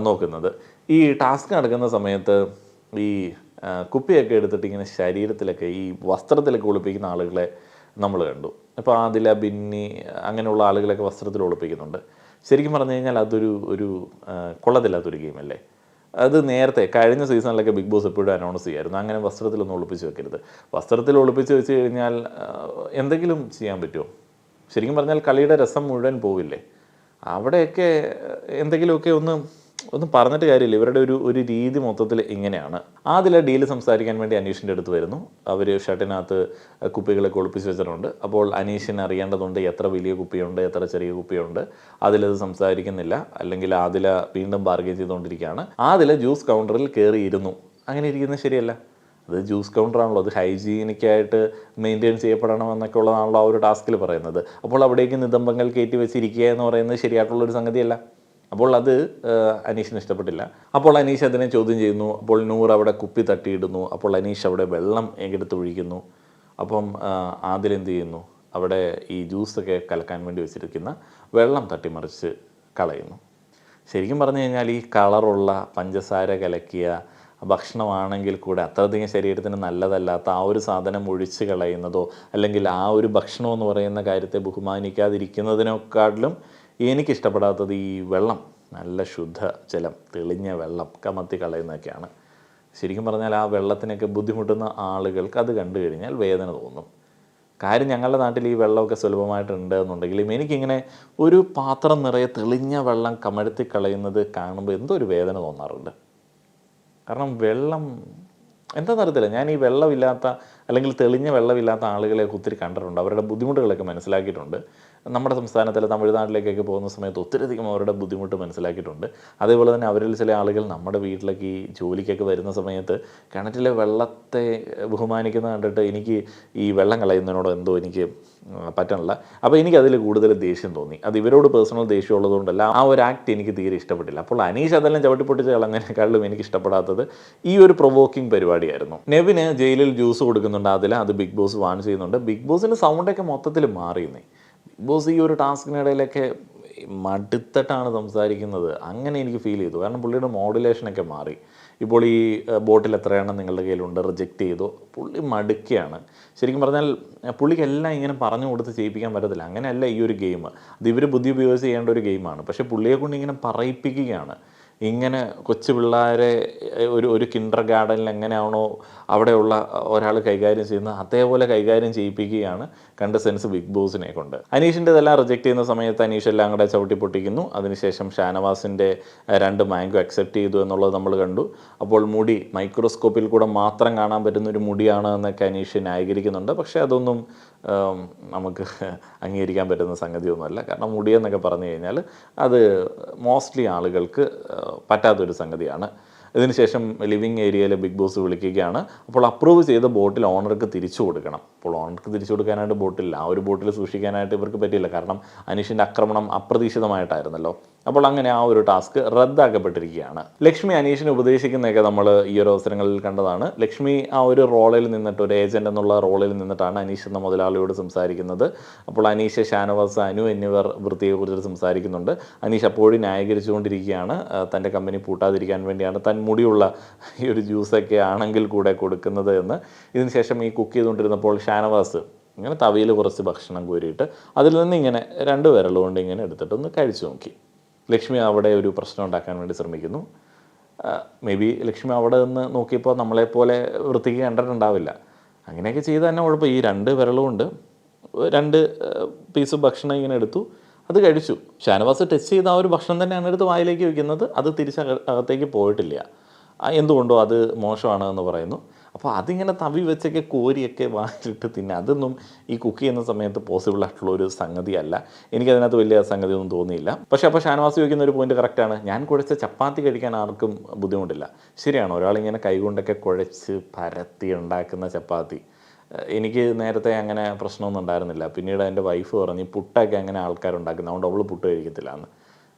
നോക്കുന്നത്. ഈ ടാസ്ക് നടക്കുന്ന സമയത്ത് ഈ കുപ്പിയൊക്കെ എടുത്തിട്ട് ഇങ്ങനെ ശരീരത്തിലൊക്കെ ഈ വസ്ത്രത്തിലൊക്കെ ഒളിപ്പിക്കുന്ന ആളുകളെ നമ്മൾ കണ്ടു. അപ്പോൾ അതിൽ ബിന്നി അങ്ങനെയുള്ള ആളുകളൊക്കെ വസ്ത്രത്തിൽ ഒളിപ്പിക്കുന്നുണ്ട്. ശരിക്കും പറഞ്ഞു കഴിഞ്ഞാൽ അതൊരു കൊള്ളത്തില്ലാത്തൊരു ഗെയിമല്ലേ. അത് നേരത്തെ കഴിഞ്ഞ സീസണിലൊക്കെ ബിഗ് ബോസ് എപ്പോഴും അനൗൺസ് ചെയ്യായിരുന്നു, അങ്ങനെ വസ്ത്രത്തിലൊന്നും ഒളിപ്പിച്ച് വെക്കരുത്. വസ്ത്രത്തിൽ ഒളിപ്പിച്ച് വെച്ച് കഴിഞ്ഞാൽ എന്തെങ്കിലും ചെയ്യാൻ പറ്റുമോ? ശരിക്കും പറഞ്ഞാൽ കളിയുടെ രസം മുഴുവൻ പോവില്ലേ. അവിടെയൊക്കെ എന്തെങ്കിലുമൊക്കെ ഒന്ന് പറഞ്ഞിട്ട് കാര്യമില്ല. ഇവരുടെ ഒരു രീതി മൊത്തത്തിൽ ഇങ്ങനെയാണ്. ആദില ഡീല് സംസാരിക്കാൻ വേണ്ടി അനീഷിൻ്റെ അടുത്ത് വരുന്നു. അവർ ഷർട്ടിനകത്ത് കുപ്പികളൊക്കെ ഒളിപ്പിച്ച് വെച്ചിട്ടുണ്ട്. അപ്പോൾ അനീഷിന് അറിയേണ്ടതുണ്ട് എത്ര വലിയ കുപ്പിയുണ്ട്, എത്ര ചെറിയ കുപ്പിയുണ്ട്. അതിലത് സംസാരിക്കുന്നില്ല. അല്ലെങ്കിൽ ആദില വീണ്ടും ബാർഗെയിൻ ചെയ്തുകൊണ്ടിരിക്കുകയാണ്. ആദില ജ്യൂസ് കൗണ്ടറിൽ കയറി ഇരുന്നു. അങ്ങനെ ഇരിക്കുന്നത് ശരിയല്ല. അത് ജ്യൂസ് കൗണ്ടറാണല്ലോ, അത് ഹൈജീനിക്കായിട്ട് മെയിൻറ്റെയിൻ ചെയ്യപ്പെടണം എന്നൊക്കെ ഉള്ളതാണല്ലോ ആ ഒരു ടാസ്കിൽ പറയുന്നത്. അപ്പോൾ അവിടേക്ക് നിതംബങ്ങൾ കയറ്റി വെച്ചിരിക്കുക എന്ന് പറയുന്നത് ശരിയായിട്ടുള്ളൊരു സംഗതിയല്ല. അപ്പോൾ അത് അനീഷിന് ഇഷ്ടപ്പെട്ടില്ല. അപ്പോൾ അനീഷ് അതിനെ ചോദ്യം ചെയ്യുന്നു. അപ്പോൾ നൂർ അവിടെ കുപ്പി തട്ടിയിടുന്നു. അപ്പോൾ അനീഷ് അവിടെ വെള്ളം എടുത്ത് ഒഴിക്കുന്നു. അപ്പം ആദിൽ എന്ത് ചെയ്യുന്നു? അവിടെ ഈ ജ്യൂസൊക്കെ കലക്കാൻ വേണ്ടി വെച്ചിരിക്കുന്ന വെള്ളം തട്ടിമറിച്ച് കളയുന്നു. ശരിക്കും പറഞ്ഞു കഴിഞ്ഞാൽ ഈ കളറുള്ള പഞ്ചസാര കലക്കിയ ഭക്ഷണമാണെങ്കിൽ കൂടെ അത്രയധികം ശരീരത്തിന് നല്ലതല്ലാത്ത ആ ഒരു സാധനം ഒഴിച്ച് കളയുന്നതോ അല്ലെങ്കിൽ ആ ഒരു ഭക്ഷണം എന്ന് പറയുന്ന കാര്യത്തെ ബഹുമാനിക്കാതിരിക്കുന്നതിനേക്കാട്ടിലും എനിക്കിഷ്ടപ്പെടാത്തത് ഈ വെള്ളം, നല്ല ശുദ്ധ ജലം, തെളിഞ്ഞ വെള്ളം കമത്തി കളയുന്നതൊക്കെയാണ്. ശരിക്കും പറഞ്ഞാൽ ആ വെള്ളത്തിനൊക്കെ ബുദ്ധിമുട്ടുന്ന ആളുകൾക്ക് അത് കണ്ടു കഴിഞ്ഞാൽ വേദന തോന്നും. കാര്യം ഞങ്ങളുടെ നാട്ടിൽ ഈ വെള്ളമൊക്കെ സുലഭമായിട്ടുണ്ട് എന്നുണ്ടെങ്കിലും എനിക്കിങ്ങനെ ഒരു പാത്രം നിറയെ തെളിഞ്ഞ വെള്ളം കമഴ്ത്തി കളയുന്നത് കാണുമ്പോൾ എന്തോ ഒരു വേദന തോന്നാറുണ്ട്. കാരണം വെള്ളം എന്താണെന്നറിയത്തില്ല, ഞാൻ ഈ വെള്ളമില്ലാത്ത അല്ലെങ്കിൽ തെളിഞ്ഞ വെള്ളമില്ലാത്ത ആളുകളെയൊക്കെ ഒത്തിരി കണ്ടിട്ടുണ്ട്, അവരുടെ ബുദ്ധിമുട്ടുകളൊക്കെ മനസ്സിലാക്കിയിട്ടുണ്ട്. നമ്മുടെ സംസ്ഥാനത്തിലെ തമിഴ്നാട്ടിലേക്കൊക്കെ പോകുന്ന സമയത്ത് ഒത്തിരിയധികം അവരുടെ ബുദ്ധിമുട്ട് മനസ്സിലാക്കിയിട്ടുണ്ട്. അതേപോലെ തന്നെ അവരിൽ ചില ആളുകൾ നമ്മുടെ വീട്ടിലേക്ക് ഈ ജോലിക്കൊക്കെ വരുന്ന സമയത്ത് കിണറ്റിലെ വെള്ളത്തെ ബഹുമാനിക്കുന്നത് കണ്ടിട്ട് എനിക്ക് ഈ വെള്ളം കളയുന്നതിനോട് എന്തോ എനിക്ക് പറ്റണില്ല. അപ്പോൾ എനിക്കതിൽ കൂടുതൽ ദേഷ്യം തോന്നി. അത് ഇവരോട് പേഴ്സണൽ ദേഷ്യം ഉള്ളതുകൊണ്ടല്ല, ആ ഒരു ആക്ട് എനിക്ക് തീരെ ഇഷ്ടപ്പെട്ടില്ല. അപ്പോൾ അനീഷ് അതെല്ലാം ചവിട്ടിപ്പൊട്ടിച്ച് കളഞ്ഞതിനേക്കാളും എനിക്ക് ഇഷ്ടപ്പെടാത്തത് ഈ ഒരു പ്രൊവോക്കിംഗ് പരിപാടിയായിരുന്നു. നെവിന് ജയിലിൽ ജ്യൂസ് കൊടുക്കുന്നുണ്ട്, അത് ബിഗ് ബോസ് വാൺ ചെയ്യുന്നുണ്ട്. ബിഗ് ബോസിൻ്റെ സൗണ്ടൊക്കെ മൊത്തത്തിൽ മാറിയുന്നേ. ബിഗ് ബോസ് ഈ ഒരു ടാസ്കിനിടയിലൊക്കെ മടുത്തിട്ടാണ് സംസാരിക്കുന്നത്, അങ്ങനെ എനിക്ക് ഫീൽ ചെയ്തു. കാരണം പുള്ളിയുടെ മോഡുലേഷനൊക്കെ മാറി. ഇപ്പോൾ ഈ ബോട്ടിൽ എത്രയെണ്ണം നിങ്ങളുടെ കയ്യിലുണ്ട്, റിജക്റ്റ് ചെയ്തു, പുള്ളി മടുക്കുകയാണ്. ശരിക്കും പറഞ്ഞാൽ പുള്ളിക്കെല്ലാം ഇങ്ങനെ പറഞ്ഞു കൊടുത്ത് ചെയ്യിപ്പിക്കാൻ പറ്റത്തില്ല. അങ്ങനെയല്ല ഈ ഒരു ഗെയിം, അത് ഇവർ ബുദ്ധി ഉപയോഗിച്ച് ചെയ്യേണ്ട ഒരു ഗെയിമാണ്. പക്ഷേ പുള്ളിയെ കൊണ്ട് ഇങ്ങനെ പറയിപ്പിക്കുകയാണ്. ഇങ്ങനെ കൊച്ചു പിള്ളേരെ ഒരു കിൻഡർ ഗാർഡനിൽ എങ്ങനെയാണോ അവിടെയുള്ള ഒരാൾ കൈകാര്യം ചെയ്യുന്നത് അതേപോലെ കൈകാര്യം ചെയ്യിപ്പിക്കുകയാണ് കണ്ടസ്റ്റൻസ് ബിഗ് ബോസിനെ കൊണ്ട്. അനീഷിൻ്റെ ഇതെല്ലാം റിജക്റ്റ് ചെയ്യുന്ന സമയത്ത് അനീഷ് എല്ലാം കൂടെ ചവിട്ടി പൊട്ടിക്കുന്നു. അതിനുശേഷം ഷാനവാസിൻ്റെ 2 മാംഗോ അക്സെപ്റ്റ് ചെയ്തു എന്നുള്ളത് നമ്മൾ കണ്ടു. അപ്പോൾ മുടി മൈക്രോസ്കോപ്പിൽ കൂടെ മാത്രം കാണാൻ പറ്റുന്ന ഒരു മുടിയാണ് എന്നൊക്കെ അനീഷ് ന്യായീകരിക്കുന്നുണ്ട്. പക്ഷേ അതൊന്നും നമുക്ക് അംഗീകരിക്കാൻ പറ്റുന്ന സംഗതിയൊന്നുമല്ല. കാരണം മുടിയെന്നൊക്കെ പറഞ്ഞു കഴിഞ്ഞാൽ അത് മോസ്റ്റ്ലി ആളുകൾക്ക് പറ്റാത്തൊരു സംഗതിയാണ്. ഇതിനുശേഷം ലിവിങ് ഏരിയയിൽ ബിഗ് ബോസ് വിളിക്കുകയാണ്. അപ്പോൾ അപ്രൂവ് ചെയ്ത ബോട്ടിൽ ഓണർക്ക് തിരിച്ചു കൊടുക്കണം. അപ്പോൾ ഓണർക്ക് തിരിച്ചു കൊടുക്കാനായിട്ട് ബോട്ടില്ല, ആ ഒരു ബോട്ടിൽ സൂക്ഷിക്കാനായിട്ട് ഇവർക്ക് പറ്റില്ല. കാരണം അനീഷിൻ്റെ ആക്രമണം അപ്രതീക്ഷിതമായിട്ടായിരുന്നല്ലോ. അപ്പോൾ അങ്ങനെ ആ ഒരു ടാസ്ക് റദ്ദാക്കപ്പെട്ടിരിക്കുകയാണ്. ലക്ഷ്മി അനീഷിനെ ഉപദേശിക്കുന്നതൊക്കെ നമ്മൾ ഈ ഒരു അവസരങ്ങളിൽ കണ്ടതാണ്. ലക്ഷ്മി ആ ഒരു റോളിൽ നിന്നിട്ട്, ഒരു ഏജൻറ് എന്നുള്ള റോളിൽ നിന്നിട്ടാണ് അനീഷ് എന്ന മുതലാളിയോട് സംസാരിക്കുന്നത്. അപ്പോൾ അനീഷ്, ഷാനവാസ്, അനു എന്നിവർ വൃത്തിയെക്കുറിച്ച് സംസാരിക്കുന്നുണ്ട്. അനീഷ് അപ്പോഴും ന്യായീകരിച്ചുകൊണ്ടിരിക്കുകയാണ്, തൻ്റെ കമ്പനി പൂട്ടാതിരിക്കാൻ വേണ്ടിയാണ് താൻ മുടിയുള്ള ഈ ഒരു ജ്യൂസൊക്കെ ആണെങ്കിൽ കൂടെ കൊടുക്കുന്നത് എന്ന്. ഇതിന് ശേഷം ഈ കുക്ക് ചെയ്തുകൊണ്ടിരുന്നപ്പോൾ ഷാനവാസ് ഇങ്ങനെ തവിയിൽ കുറച്ച് ഭക്ഷണം കോരിയിട്ട് അതിൽ നിന്ന് ഇങ്ങനെ 2 വിരൽ കൊണ്ട് ഇങ്ങനെ എടുത്തിട്ടൊന്ന് കഴിച്ചു നോക്കി. ലക്ഷ്മി അവിടെ ഒരു പ്രശ്നം ഉണ്ടാക്കാൻ വേണ്ടി ശ്രമിക്കുന്നു. മേ ബി ലക്ഷ്മി അവിടെ നിന്ന് നോക്കിയപ്പോൾ നമ്മളെപ്പോലെ വൃത്തിക്ക് കണ്ടിട്ടുണ്ടാവില്ല. അങ്ങനെയൊക്കെ ചെയ്ത് തന്നെ കുഴപ്പം. ഈ 2 വിരലുകൊണ്ട് 2 പീസ് ഭക്ഷണം ഇങ്ങനെ എടുത്തു, അത് കഴിച്ചു. ഷാനവാസ് ടച്ച് ചെയ്ത ആ ഒരു ഭക്ഷണം തന്നെയാണ് എടുത്ത് വായിലേക്ക് വയ്ക്കുന്നത്, അത് അകത്തേക്ക് പോയിട്ടില്ല. എന്തുകൊണ്ടോ അത് മോശമാണ് എന്ന് പറയുന്നു. അപ്പോൾ അതിങ്ങനെ തവി വെച്ചൊക്കെ കോരിയൊക്കെ വായിലിട്ട് തിന്നുക, അതൊന്നും ഈ കുക്ക് ചെയ്യുന്ന സമയത്ത് പോസിബിൾ ആയിട്ടുള്ള ഒരു സംഗതിയല്ല. എനിക്കതിനകത്ത് വലിയ സംഗതിയൊന്നും തോന്നിയില്ല. പക്ഷേ അപ്പോൾ ഷാനവാസ് ചോദിക്കുന്ന ഒരു പോയിന്റ് കറക്റ്റാണ്. ഞാൻ കുഴച്ച ചപ്പാത്തി കഴിക്കാൻ ആർക്കും ബുദ്ധിമുട്ടില്ല. ശരിയാണ്, ഒരാളിങ്ങനെ കൈകൊണ്ടൊക്കെ കുഴച്ച് പരത്തി ഉണ്ടാക്കുന്ന ചപ്പാത്തി എനിക്ക് നേരത്തെ അങ്ങനെ പ്രശ്നമൊന്നും ഉണ്ടായിരുന്നില്ല. പിന്നീട് എൻ്റെ വൈഫ് പറഞ്ഞ് പുട്ടൊക്കെ അങ്ങനെ ആൾക്കാരുണ്ടാക്കുന്നത്, അതുകൊണ്ട് അവൾ പുട്ട് കഴിക്കത്തില്ല എന്ന്.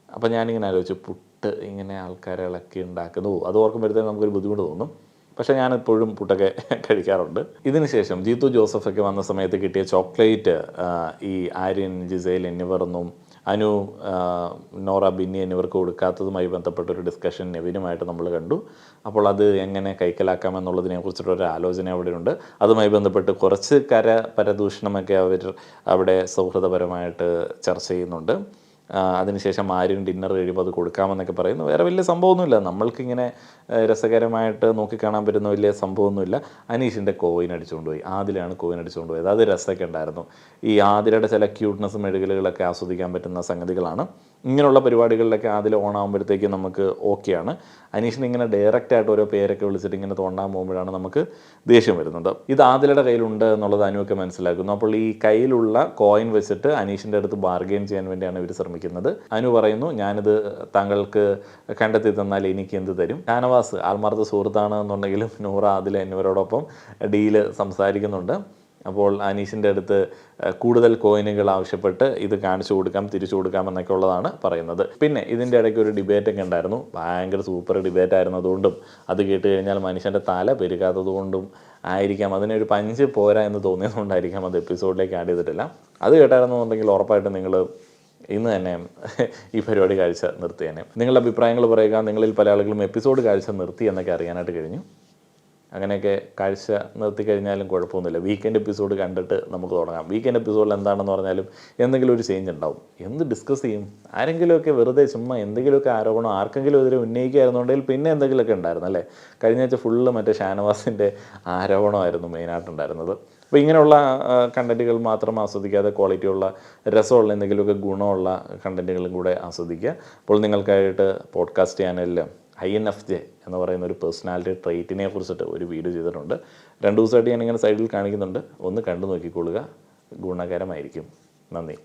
അപ്പോൾ ഞാനിങ്ങനെ ആലോചിച്ചു, പുട്ട് ഇങ്ങനെ ആൾക്കാരെ ഇളക്കി ഉണ്ടാക്കുന്നു, അത് ഓർക്കുമ്പോഴത്തേക്കും നമുക്കൊരു ബുദ്ധിമുട്ട് തോന്നും. പക്ഷേ ഞാനിപ്പോഴും പുട്ടൊക്കെ കഴിക്കാറുണ്ട്. ഇതിനുശേഷം ജീത്തു ജോസഫൊക്കെ വന്ന സമയത്ത് കിട്ടിയ ചോക്ലേറ്റ് ഈ ആര്യൻ, ജിസൈൽ എന്നിവരൊന്നും അനു, നോറ, ബിന്നി എന്നിവർക്ക് കൊടുക്കാത്തതുമായി ബന്ധപ്പെട്ടൊരു ഡിസ്കഷൻ നെവിനുമായിട്ട് നമ്മൾ കണ്ടു. അപ്പോൾ അത് എങ്ങനെ കൈക്കലാക്കാമെന്നുള്ളതിനെ കുറിച്ചിട്ടൊരു ആലോചന അവിടെയുണ്ട്. അതുമായി ബന്ധപ്പെട്ട് കുറച്ച് പരദൂഷണമൊക്കെ അവർ അവിടെ സൗഹൃദപരമായിട്ട് ചർച്ച ചെയ്യുന്നുണ്ട്. അതിനുശേഷം ആരും ഡിന്നർ കഴിയുമ്പോൾ അത് കൊടുക്കാമെന്നൊക്കെ പറയുന്നു. വേറെ വലിയ സംഭവമൊന്നുമില്ല, നമ്മൾക്കിങ്ങനെ രസകരമായിട്ട് നോക്കിക്കാണാൻ പറ്റുന്ന വലിയ സംഭവമൊന്നുമില്ല. അനീഷിൻ്റെ കോയിൻ അടിച്ചുകൊണ്ട് പോയി, ആദിലാണ് കോയിൻ അടിച്ചുകൊണ്ട് പോയത്. അത് രസമൊക്കെ ഉണ്ടായിരുന്നു. ഈ ആദിലയുടെ ചില ക്യൂട്ട്നെസ്സും മെഴുകലുകളൊക്കെ ആസ്വദിക്കാൻ പറ്റുന്ന സംഗതികളാണ്. ഇങ്ങനെയുള്ള പരിപാടികളിലൊക്കെ ആദിൽ ഓണാകുമ്പോഴത്തേക്കും നമുക്ക് ഓക്കെയാണ്. അനീഷിന് ഇങ്ങനെ ഡയറക്റ്റായിട്ട് ഓരോ പേരൊക്കെ വിളിച്ചിട്ട് ഇങ്ങനെ തോണ്ടാൻ പോകുമ്പോഴാണ് നമുക്ക് ദേഷ്യം വരുന്നുണ്ട്. ഇത് ആദിലയുടെ കയ്യിലുണ്ട് എന്നുള്ളത് അനുവൊക്കെ മനസ്സിലാക്കുന്നു. അപ്പോൾ ഈ കയ്യിലുള്ള കോയിൻ വെച്ചിട്ട് അനീഷിൻ്റെ അടുത്ത് ബാർഗെയിൻ ചെയ്യാൻ വേണ്ടിയാണ് ഇവർ ശ്രമിക്കുന്നത്. അനു പറയുന്നു, ഞാനിത് താങ്കൾക്ക് കണ്ടെത്തി തന്നാൽ എനിക്ക് എന്ത് തരും. ഷാനവാസ് ആത്മാർത്ഥ സുഹൃത്താണ് എന്നുണ്ടെങ്കിലും നൂറ, ആദില എന്നിവരോടൊപ്പം ഡീല് സംസാരിക്കുന്നുണ്ട്. അപ്പോൾ അനീഷിൻ്റെ അടുത്ത് കൂടുതൽ കോയിനുകൾ ആവശ്യപ്പെട്ട് ഇത് കാണിച്ചു കൊടുക്കാം, തിരിച്ചു കൊടുക്കാം എന്നൊക്കെ ഉള്ളതാണ് പറയുന്നത്. പിന്നെ ഇതിൻ്റെ ഇടയ്ക്ക് ഒരു ഡിബേറ്റൊക്കെ ഉണ്ടായിരുന്നു, ഭയങ്കര സൂപ്പർ ഡിബേറ്റ് ആയിരുന്നതുകൊണ്ടും അത് കേട്ട് കഴിഞ്ഞാൽ മനുഷ്യൻ്റെ തല പെരുകാത്തത് കൊണ്ടും ആയിരിക്കാം, അതിനൊരു പഞ്ച് പോരാ എന്ന് തോന്നിയതുകൊണ്ടായിരിക്കാം അത് എപ്പിസോഡിലേക്ക് ആഡ് ചെയ്തിട്ടില്ല. അത് കേട്ടായിരുന്നുണ്ടെങ്കിൽ ഉറപ്പായിട്ടും നിങ്ങൾ ഇന്ന് തന്നെ ഈ പരിപാടി കാഴ്ച നിർത്തിയേനെ. നിങ്ങളുടെ അഭിപ്രായങ്ങൾ പറയുക. നിങ്ങളിൽ പല ആളുകളും എപ്പിസോഡ് കാഴ്ച നിർത്തി എന്നൊക്കെ അറിയാനായിട്ട് കഴിഞ്ഞു. അങ്ങനെയൊക്കെ കാഴ്ച നിർത്തി കഴിഞ്ഞാലും കുഴപ്പമൊന്നുമില്ല. വീക്കെൻഡ് എപ്പിസോഡ് കണ്ടിട്ട് നമുക്ക് തുടങ്ങാം. വീക്കെൻഡ് എപ്പിസോഡിൽ എന്താണെന്ന് പറഞ്ഞാലും എന്തെങ്കിലും ഒരു ചേഞ്ച് ഉണ്ടാവും. എന്ത് ഡിസ്കസ് ചെയ്യും? ആരെങ്കിലുമൊക്കെ വെറുതെ ചുമ്മാ എന്തെങ്കിലുമൊക്കെ ആരോപണം ആർക്കെങ്കിലും എതിരെ ഉന്നയിക്കുകയായിരുന്നുണ്ടെങ്കിൽ പിന്നെ എന്തെങ്കിലുമൊക്കെ ഉണ്ടായിരുന്നു അല്ലേ. കഴിഞ്ഞ ആഴ്ച ഫുള്ള് മറ്റേ ഷാനവാസിൻ്റെ ആരോപണമായിരുന്നു മെയിനായിട്ടുണ്ടായിരുന്നത്. അപ്പോൾ ഇങ്ങനെയുള്ള കണ്ടൻറ്റുകൾ മാത്രം ആസ്വദിക്കാതെ ക്വാളിറ്റിയുള്ള രസമുള്ള എന്തെങ്കിലുമൊക്കെ ഗുണമുള്ള കണ്ടൻറ്റുകളും കൂടെ ആസ്വദിക്കുക. അപ്പോൾ നിങ്ങൾക്കായിട്ട് പോഡ്കാസ്റ്റ് ചാനലിൽ INFJ എന്ന് പറയുന്ന ഒരു പേഴ്സണാലിറ്റി ട്രെയിറ്റിനെ കുറിച്ചിട്ട് ഒരു വീഡിയോ ചെയ്തിട്ടുണ്ട്. 2 ദിവസമായിട്ട് ഞാനിങ്ങനെ സൈഡിൽ കാണിക്കുന്നുണ്ട്. ഒന്ന് കണ്ടു നോക്കിക്കൊള്ളുക, ഗുണകരമായിരിക്കും. നന്ദി.